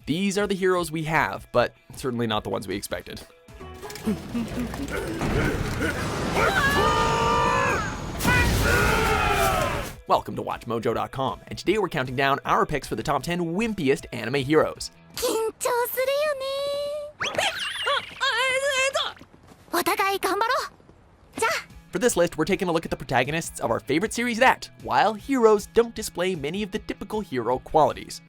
These are the heroes we have, but certainly not the ones we expected. Welcome to WatchMojo.com, and today we're counting down our picks for the top 10 wimpiest anime heroes. For this list, we're taking a look at the protagonists of our favorite series that, while heroes, don't display many of the typical hero qualities.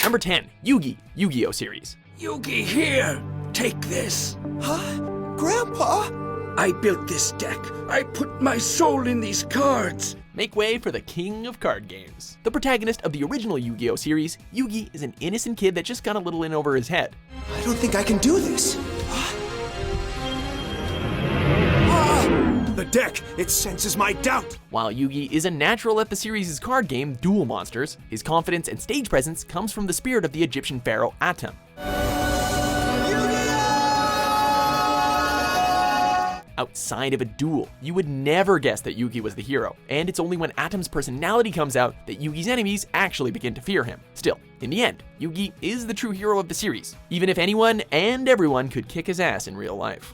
Number 10, Yugi, Yu-Gi-Oh! Series. Yugi, here! Take this! Huh? Grandpa? I built this deck. I put my soul in these cards. Make way for the king of card games. The protagonist of the original Yu-Gi-Oh! Series, Yugi is an innocent kid that just got a little in over his head. I don't think I can do this. The deck, it senses my doubt. While Yugi is a natural at the series' card game, Duel Monsters, his confidence and stage presence comes from the spirit of the Egyptian pharaoh Atum. Outside of a duel, you would never guess that Yugi was the hero, and it's only when Atum's personality comes out that Yugi's enemies actually begin to fear him. Still, in the end, Yugi is the true hero of the series, even if anyone and everyone could kick his ass in real life.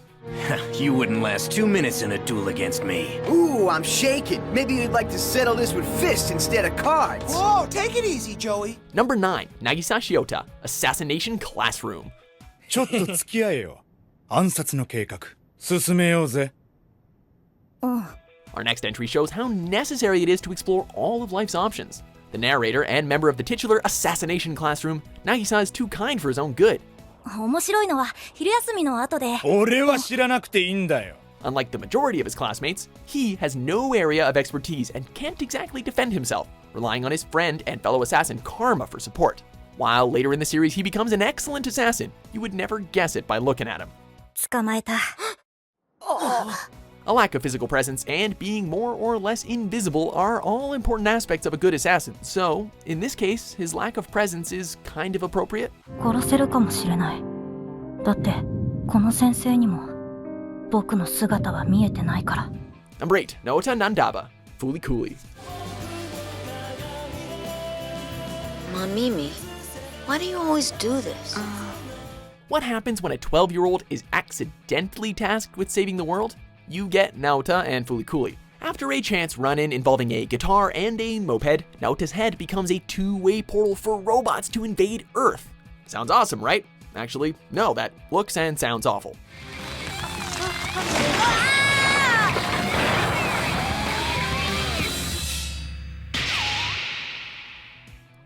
You wouldn't last 2 minutes in a duel against me. Ooh, I'm shaking. Maybe you'd like to settle this with fists instead of cards. Whoa, take it easy, Joey. Number 9, Nagisa Shiota, Assassination Classroom. ちょっと付き合えよ。暗殺の計画進めようぜ。 Our next entry shows how necessary it is to explore all of life's options. The narrator and member of the titular Assassination Classroom, Nagisa is too kind for his own good. 面白いのは昼休みの後で。俺は知らなくていいんだよ。 Unlike the majority of his classmates, he has no area of expertise and can't exactly defend himself, relying on his friend and fellow assassin Karma for support. While later in the series he becomes an excellent assassin, you would never guess it by looking at him. 捕まえた。A lack of physical presence and being more or less invisible are all important aspects of a good assassin, so in this case, his lack of presence is kind of appropriate. 殺せるかもしれない。だってこの先生にも僕の姿は見えてないから。Number 8, Naota Nandaba, Fooly Cooly. Mimi, why do you always do this? What happens when a 12-year-old is accidentally tasked with saving the world? You get Naota and Fooly Cooly. After a chance run-in involving a guitar and a moped, Naota's head becomes a two-way portal for robots to invade Earth. Sounds awesome, right? Actually, no, that looks and sounds awful.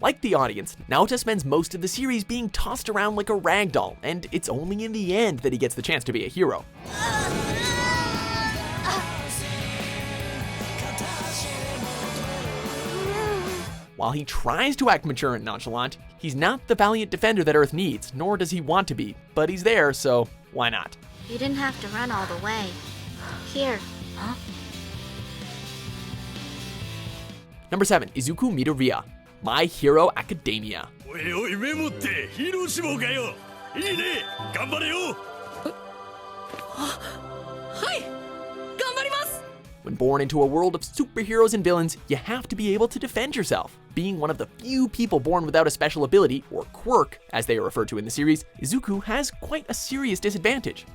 Like the audience, Naota spends most of the series being tossed around like a rag doll, and it's only in the end that he gets the chance to be a hero. While he tries to act mature and nonchalant, he's not the valiant defender that Earth needs, nor does he want to be, but he's there, so why not? You didn't have to run all the way. Here. Huh? Number 7, Izuku Midoriya, My Hero Academia. When born into a world of superheroes and villains, you have to be able to defend yourself. Being one of the few people born without a special ability, or quirk, as they are referred to in the series, Izuku has quite a serious disadvantage.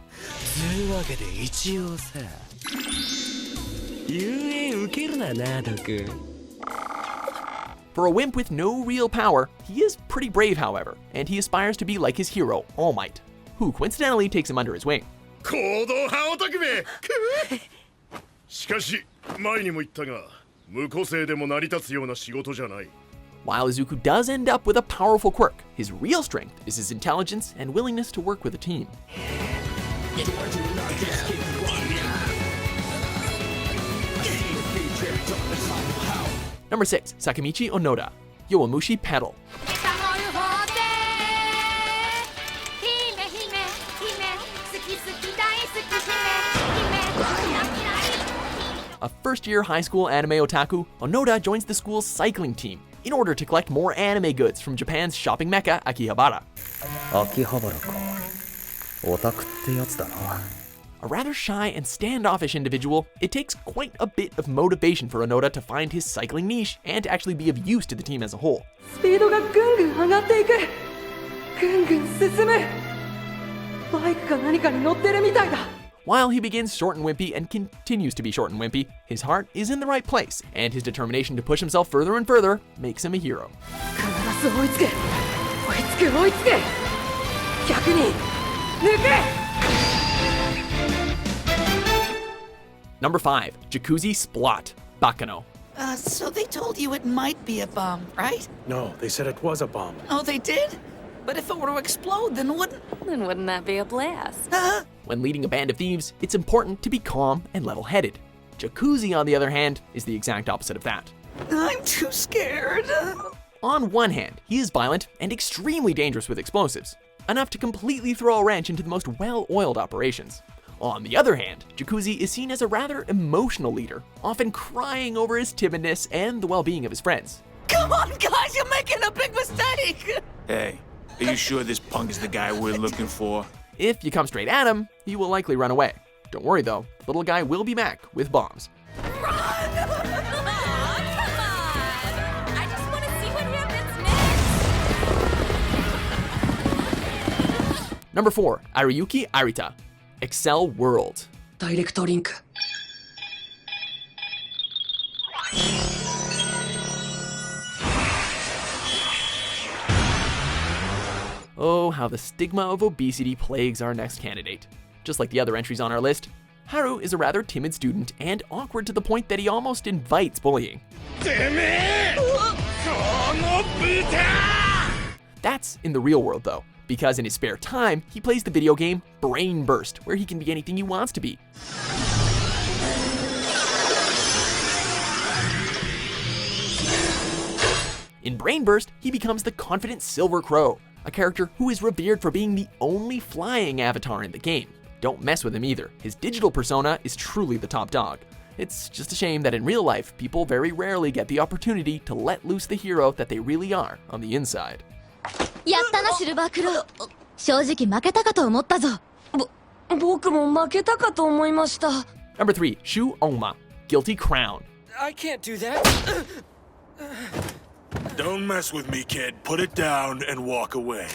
For a wimp with no real power, he is pretty brave, however, and he aspires to be like his hero, All Might, who coincidentally takes him under his wing. しかし前にも言ったが無個性でも成り立つような仕事じゃない。 While Izuku does end up with a powerful quirk, his real strength is his intelligence and willingness to work with a team. Number 6, Sakamichi Onoda, Yowamushi Pedal. A first-year high school anime otaku, Onoda joins the school's cycling team in order to collect more anime goods from Japan's shopping mecca, Akihabara. A rather shy and standoffish individual, it takes quite a bit of motivation for Onoda to find his cycling niche and to actually be of use to the team as a whole. スピードがぐんぐん上がっていく。ぐんぐん進む。バイクか何かに乗ってるみたいだ。 While he begins short and wimpy and continues to be short and wimpy, his heart is in the right place, and his determination to push himself further and further makes him a hero. 必ず追いつけ。追いつけ追いつけ。逆に抜け。 Number 5, Jacuzzi Splot, Baccano. So they told you it might be a bomb, right? No, they said it was a bomb. Oh, they did? But if it were to explode, then wouldn't that be a blast? When leading a band of thieves, it's important to be calm and level-headed. Jacuzzi, on the other hand, is the exact opposite of that. I'm too scared. On one hand, he is violent and extremely dangerous with explosives, enough to completely throw a wrench into the most well-oiled operations. On the other hand, Jacuzzi is seen as a rather emotional leader, often crying over his timidness and the well-being of his friends. Come on, guys, you're making a big mistake! Hey, are you sure this punk is the guy we're looking for? If you come straight at him, he will likely run away. Don't worry though, little guy will be back with bombs. Number 4, Haruyuki Arita, Accel World. ダイレクトリンク。 Oh, how the stigma of obesity plagues our next candidate. Just like the other entries on our list, Haru is a rather timid student and awkward to the point that he almost invites bullying. That's in the real world though, because in his spare time, he plays the video game Brain Burst, where he can be anything he wants to be. In Brain Burst, he becomes the confident Silver Crow, a character who is revered for being the only flying avatar in the game. Don't mess with him either. His digital persona is truly the top dog. It's just a shame that in real life, people very rarely get the opportunity to let loose the hero that they really are on the inside. やったな、シルバークロー。正直負けたかと思ったぞ。僕も負けたかと思いました。 Number 3, Shu Onma, Guilty Crown. I can't do that. Don't mess with me, kid. Put it down and walk away.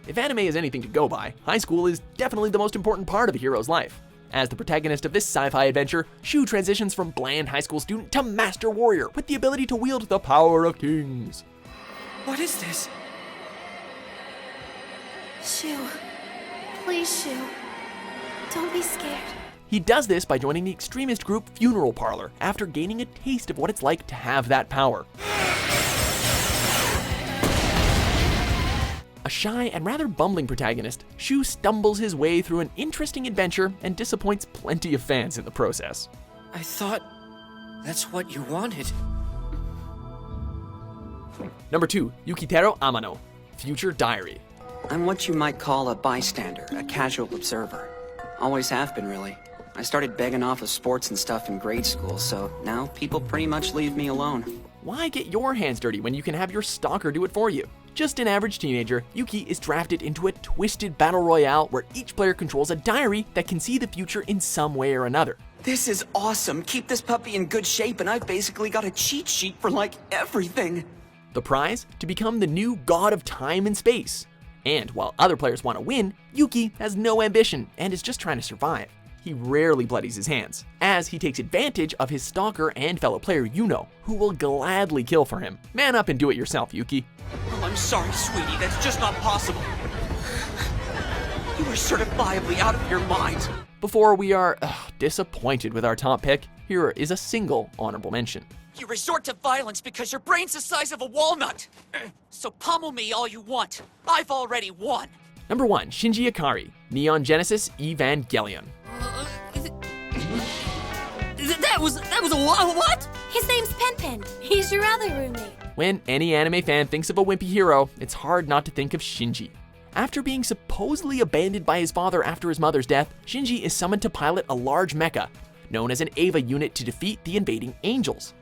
If anime is anything to go by, high school is definitely the most important part of a hero's life. As the protagonist of this sci-fi adventure, Shu transitions from bland high school student to master warrior with the ability to wield the power of kings. What is this? Shu. Please, Shu. Don't be scared. He does this by joining the extremist group Funeral Parlor after gaining a taste of what it's like to have that power. A shy and rather bumbling protagonist, Shu stumbles his way through an interesting adventure and disappoints plenty of fans in the process. I thought that's what you wanted. Number 2, Yukiteru Amano, Future Diary. I'm what you might call a bystander, a casual observer. Always have been, really. I started begging off of sports and stuff in grade school, so now people pretty much leave me alone. Why get your hands dirty when you can have your stalker do it for you? Just an average teenager, Yuki is drafted into a twisted battle royale where each player controls a diary that can see the future in some way or another. This is awesome. Keep this puppy in good shape, and I've basically got a cheat sheet for, like, everything. The prize? To become the new god of time and space. And while other players want to win, Yuki has no ambition and is just trying to survive. He rarely bloodies his hands, as he takes advantage of his stalker and fellow player Yuno, who will gladly kill for him. Man up and do it yourself, Yuki. Oh, I'm sorry, sweetie. That's just not possible. You are certifiably out of your mind. Before we are disappointed with our top pick, here is a single honorable mention. You resort to violence because your brain's the size of a walnut. So pummel me all you want. I've already won. Number 1, Shinji Ikari, Neon Genesis Evangelion. That was a what? His name's Pen. He's your other roommate. When any anime fan thinks of a wimpy hero, it's hard not to think of Shinji. After being supposedly abandoned by his father after his mother's death, Shinji is summoned to pilot a large mecha, known as an Eva unit, to defeat the invading angels.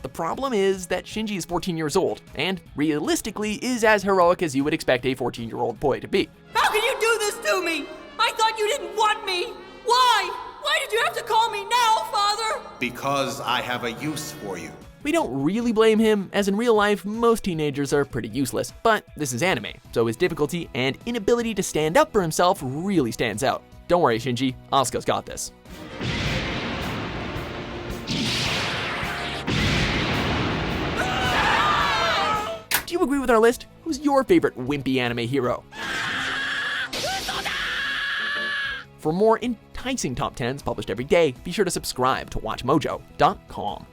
The problem is that Shinji is 14 years old, and realistically is as heroic as you would expect a 14-year-old boy to be. How can you do this to me? I thought you didn't want me! Why? Why did you have to call me now, Father? Because I have a use for you. We don't really blame him, as in real life, most teenagers are pretty useless, but this is anime, so his difficulty and inability to stand up for himself really stands out. Don't worry, Shinji, Asuka's got this. Do you agree with our list? Who's your favorite wimpy anime hero? For more enticing top 10s published every day, be sure to subscribe to WatchMojo.com.